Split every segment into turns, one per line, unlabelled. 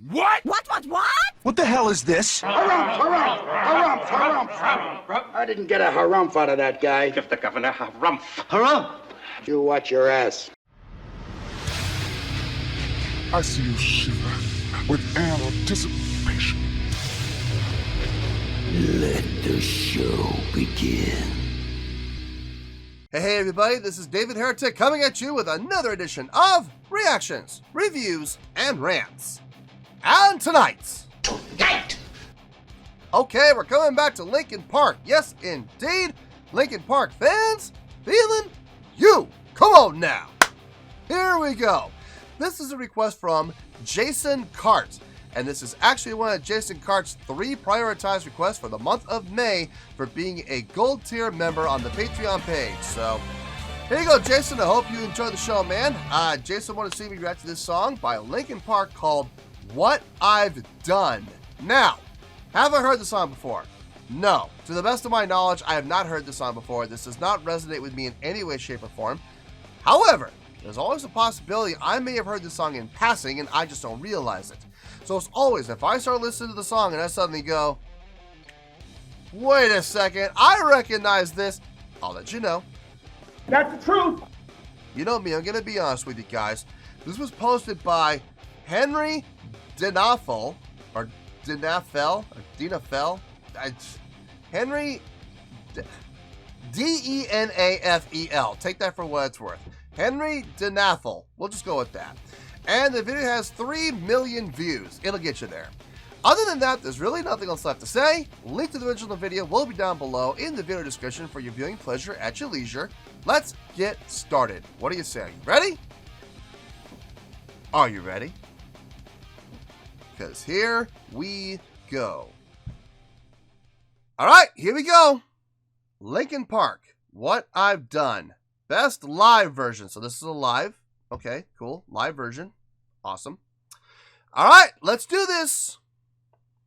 What?
What?
What the hell is this?
Harumph. I didn't get a harumph out of that guy.
Give the governor harumph.
Harumph!
You watch your ass.
I see you shiver with anticipation.
Let the show begin.
Hey everybody, this is David Heretic coming at you with another edition of Reactions, Reviews, and Rants. And tonight! Okay, we're coming back to Linkin Park. Yes, indeed, Linkin Park fans, feeling you. Come on now. Here we go. This is a request from Jason Cart. And this is actually one of Jason Cart's 3 prioritized requests for the month of May for being a gold tier member on the Patreon page. So, here you go, Jason. I hope you enjoy the show, man. Jason wanted to see me react to this song by Linkin Park called What I've Done. Now, have I heard the song before? No. To the best of my knowledge, I have not heard the song before. This does not resonate with me in any way, shape, or form. However, there's always a possibility I may have heard the song in passing and I just don't realize it. So as always, if I start listening to the song and I suddenly go, wait a second, I recognize this, I'll let you know.
That's the truth.
You know me, I'm going to be honest with you guys. This was posted by Henry Denafel, or Denafel, or Denafel. Henry Denafel. Take that for what it's worth. Henry Denafel. We'll just go with that. And the video has 3 million views. It'll get you there. Other than that, there's really nothing else left to say. Link to the original video will be down below in the video description for your viewing pleasure at your leisure. Let's get started. What do you say? Ready? Are you ready? Because here we go. Alright, here we go. Linkin Park, What I've Done. Best live version. So this is a live. Okay, cool. Live version. Awesome. All right, let's do this.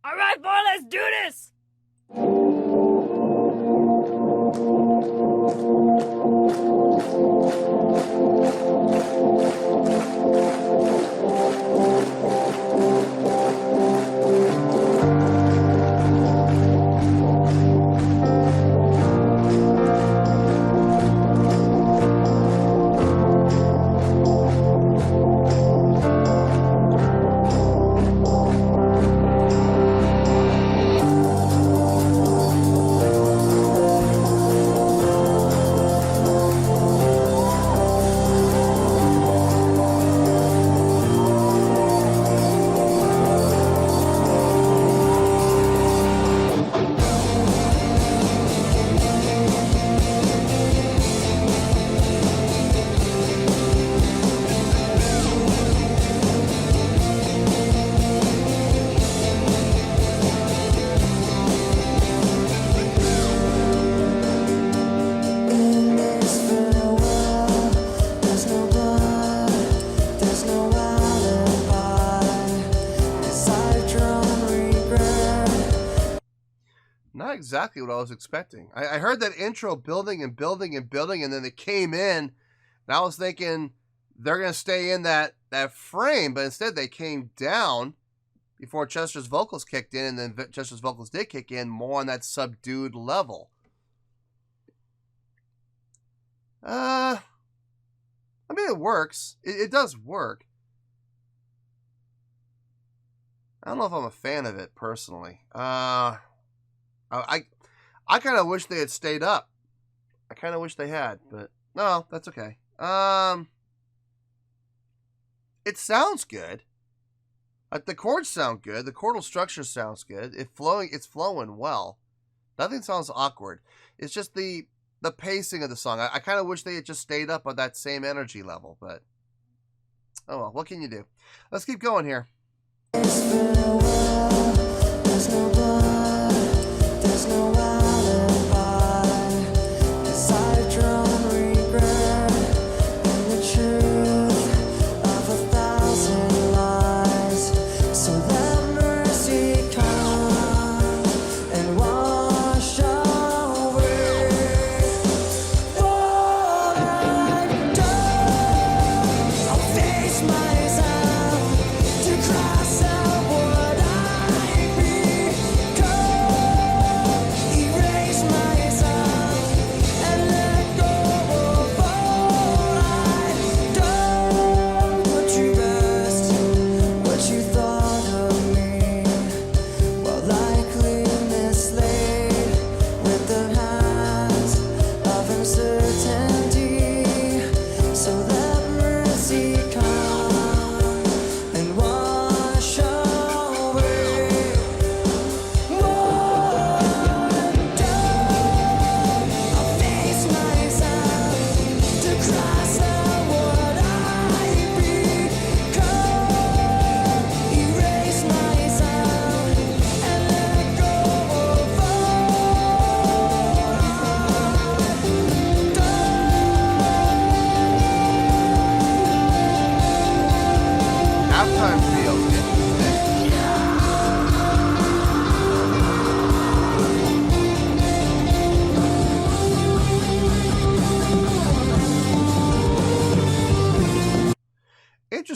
All right, boy, let's do this.
Not exactly what I was expecting. I heard that intro building and building and building, and then it came in, and I was thinking they're going to stay in that frame, but instead they came down before Chester's vocals kicked in, and then Chester's vocals did kick in more on that subdued level. I mean, it works. It does work. I don't know if I'm a fan of it, personally. I kind of wish they had stayed up. I kind of wish they had, but no, that's okay. It sounds good. The chords sound good. The chordal structure sounds good. It's flowing well. Nothing sounds awkward. It's just the pacing of the song. I kind of wish they had just stayed up on that same energy level, but oh well, what can you do? Let's keep going here.
Myself to cross out.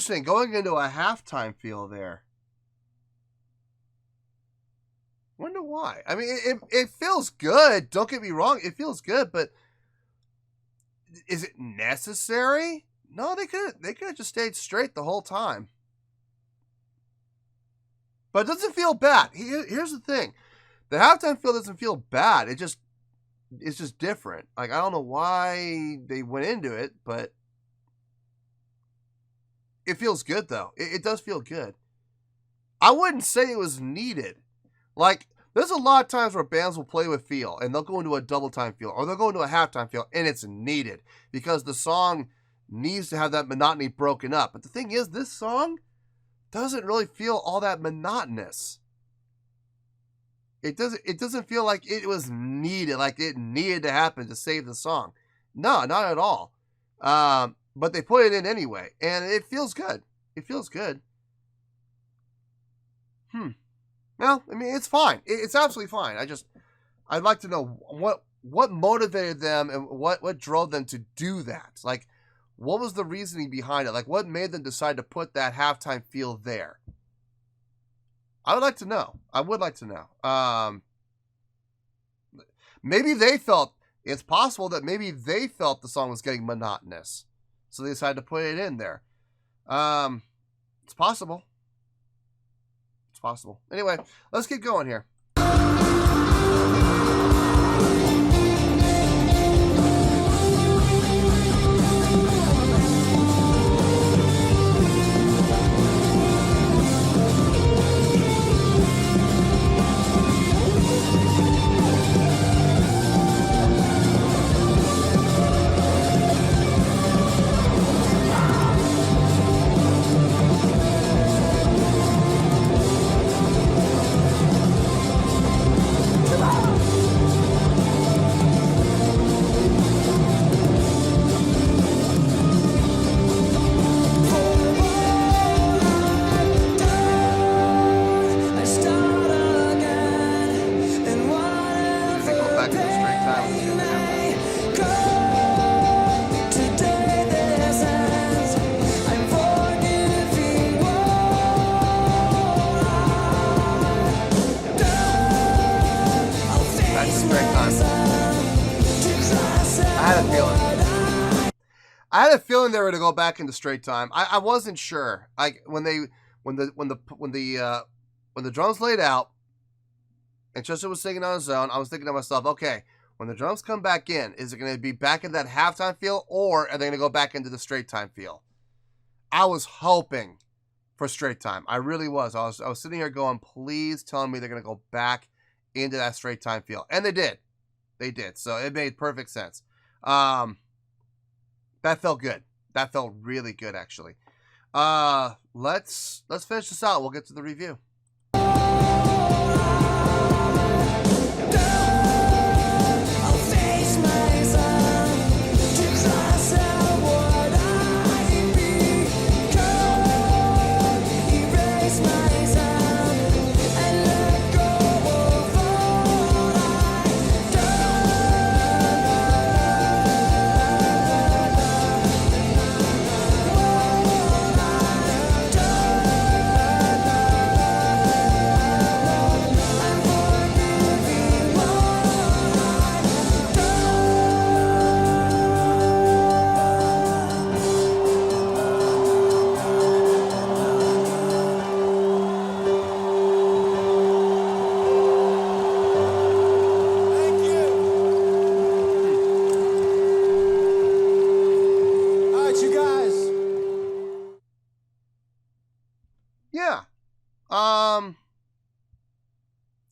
interesting, going into a halftime feel there. Wonder why. I mean, it feels good. Don't get me wrong. It feels good, but is it necessary? No, they could have just stayed straight the whole time. But it doesn't feel bad. Here's the thing. The halftime feel doesn't feel bad. It's just different. Like, I don't know why they went into it, but it feels good, though. It does feel good. I wouldn't say it was needed. Like, there's a lot of times where bands will play with feel, and they'll go into a double time feel, or they'll go into a halftime feel, and it's needed because the song needs to have that monotony broken up. But the thing is, this song doesn't really feel all that monotonous. It doesn't feel like it was needed, like it needed to happen to save the song. No, not at all. But they put it in anyway, and it feels good. It feels good. Well, I mean, it's fine. It's absolutely fine. I'd like to know what motivated them and what drove them to do that. Like, what was the reasoning behind it? Like, what made them decide to put that halftime feel there? I would like to know. I would like to know. Maybe they felt, it's possible that maybe they felt the song was getting monotonous, so they decided to put it in there. It's possible. It's possible. Anyway, let's keep going here. I had a feeling they were going to go back into straight time. I wasn't sure. Like when the drums laid out and Chester was singing on his own, I was thinking to myself, okay, when the drums come back in, is it going to be back in that halftime feel, or are they going to go back into the straight time feel? I was hoping for straight time. I really was. I was sitting here going, please tell me they're going to go back into that straight time feel, and they did. They did. So it made perfect sense. That felt good. That felt really good, actually. Let's finish this out. We'll get to the review.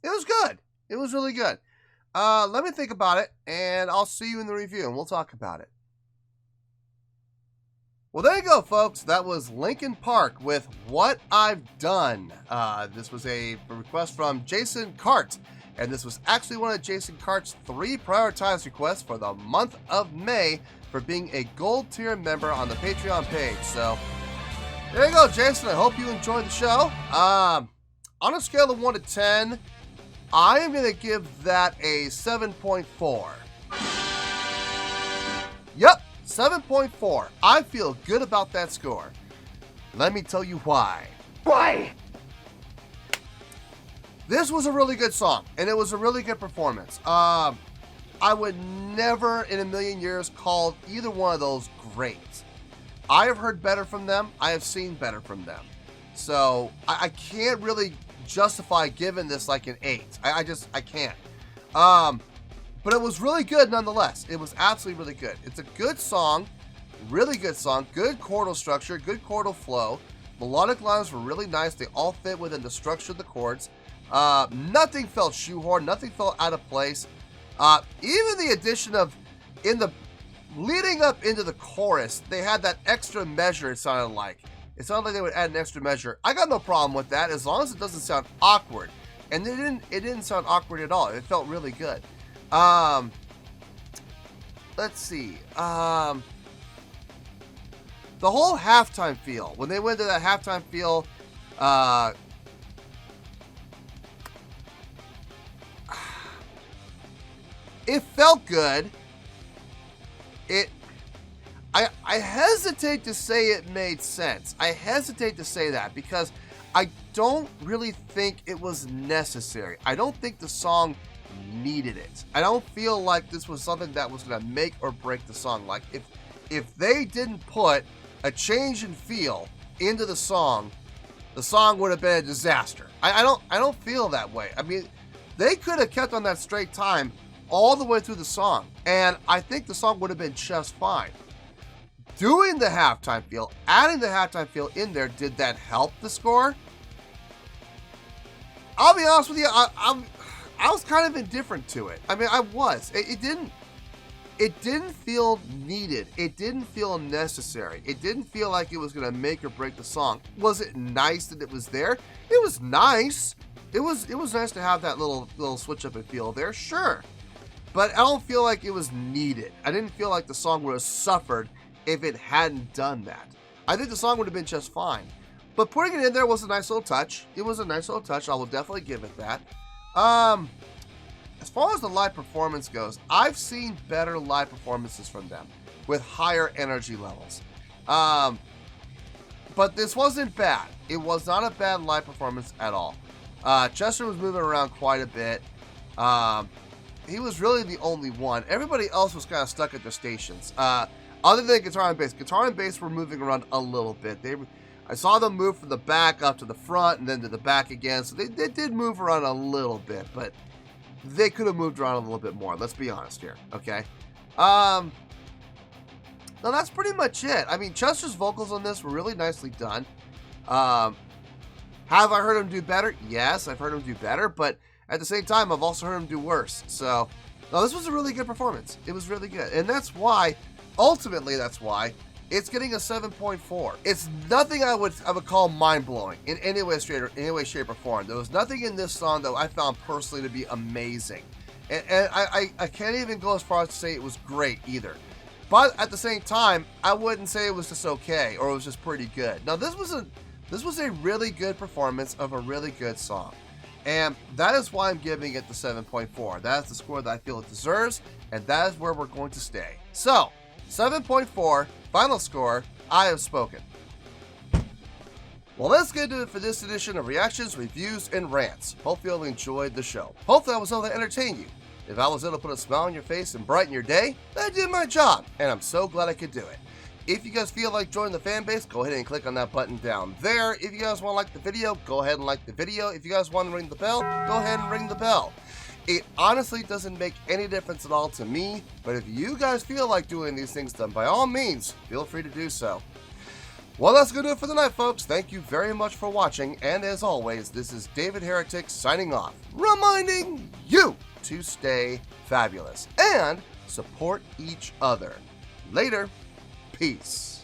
It was good. It was really good. Let me think about it, and I'll see you in the review, and we'll talk about it. Well, there you go, folks. That was Linkin Park with What I've Done. This was a request from Jason Cart, and this was actually one of Jason Cart's 3 prioritized requests for the month of May for being a gold tier member on the Patreon page. So there you go, Jason. I hope you enjoyed the show. On a scale of 1 to 10, I am going to give that a 7.4. Yep, 7.4. I feel good about that score. Let me tell you why.
Why?
This was a really good song, and it was a really good performance. I would never in a million years call either one of those great. I have heard better from them. I have seen better from them. So I can't really justify giving this like an 8. I can't. But it was really good nonetheless. It was absolutely really good. It's a good song, really good song, good chordal structure, good chordal flow. Melodic lines were really nice. They all fit within the structure of the chords. Nothing felt shoehorned. Nothing felt out of place. Even the addition of, leading up into the chorus, they had that extra measure, it sounded like. It sounded like they would add an extra measure. I got no problem with that as long as it doesn't sound awkward. And it didn't sound awkward at all. It felt really good. Let's see. The whole halftime feel. When they went to that halftime feel, it felt good. I hesitate to say it made sense. I hesitate to say that because I don't really think it was necessary. I don't think the song needed it. I don't feel like this was something that was going to make or break the song. Like if they didn't put a change in feel into the song would have been a disaster. I don't feel that way. I mean, they could have kept on that straight time all the way through the song, and I think the song would have been just fine. Doing the halftime feel, adding the halftime feel in there, did that help the score? I'll be honest with you, I was kind of indifferent to it. I mean, I was. It didn't feel needed. It didn't feel necessary. It didn't feel like it was going to make or break the song. Was it nice that it was there? It was nice. It was nice to have that little switch up and feel there, sure. But I don't feel like it was needed. I didn't feel like the song would have suffered if it hadn't done that. I think the song would have been just fine. But putting it in there was a nice little touch. It was a nice little touch. I will definitely give it that. As far as the live performance goes, I've seen better live performances from them with higher energy levels. But this wasn't bad. It was not a bad live performance at all. Chester was moving around quite a bit. He was really the only one. Everybody else was kind of stuck at their stations. Other than guitar and bass. Guitar and bass were moving around a little bit. I saw them move from the back up to the front and then to the back again. So they did move around a little bit, but they could have moved around a little bit more. Let's be honest here, okay? No, that's pretty much it. I mean, Chester's vocals on this were really nicely done. Have I heard him do better? Yes, I've heard him do better, but at the same time, I've also heard him do worse. So, no, this was a really good performance. It was really good. And that's why, ultimately, it's getting a 7.4. It's nothing I would call mind-blowing in any way, shape, or form. There was nothing in this song that I found personally to be amazing. And I can't even go as far as to say it was great either. But at the same time, I wouldn't say it was just okay or it was just pretty good. Now, this was a really good performance of a really good song. And that is why I'm giving it the 7.4. That is the score that I feel it deserves, and that is where we're going to stay. So, 7.4, final score, I have spoken. Well, let's get into it for this edition of Reactions, Reviews, and Rants. Hope you all enjoyed the show. Hopefully I was able to entertain you. If I was able to put a smile on your face and brighten your day, then I did my job, and I'm so glad I could do it. If you guys feel like joining the fan base, go ahead and click on that button down there. If you guys want to like the video, go ahead and like the video. If you guys want to ring the bell, go ahead and ring the bell. It honestly doesn't make any difference at all to me, but if you guys feel like doing these things, then by all means, feel free to do so. Well, that's going to do it for the night, folks. Thank you very much for watching, and as always, this is David Heretic signing off, reminding you to stay fabulous and support each other. Later. Peace.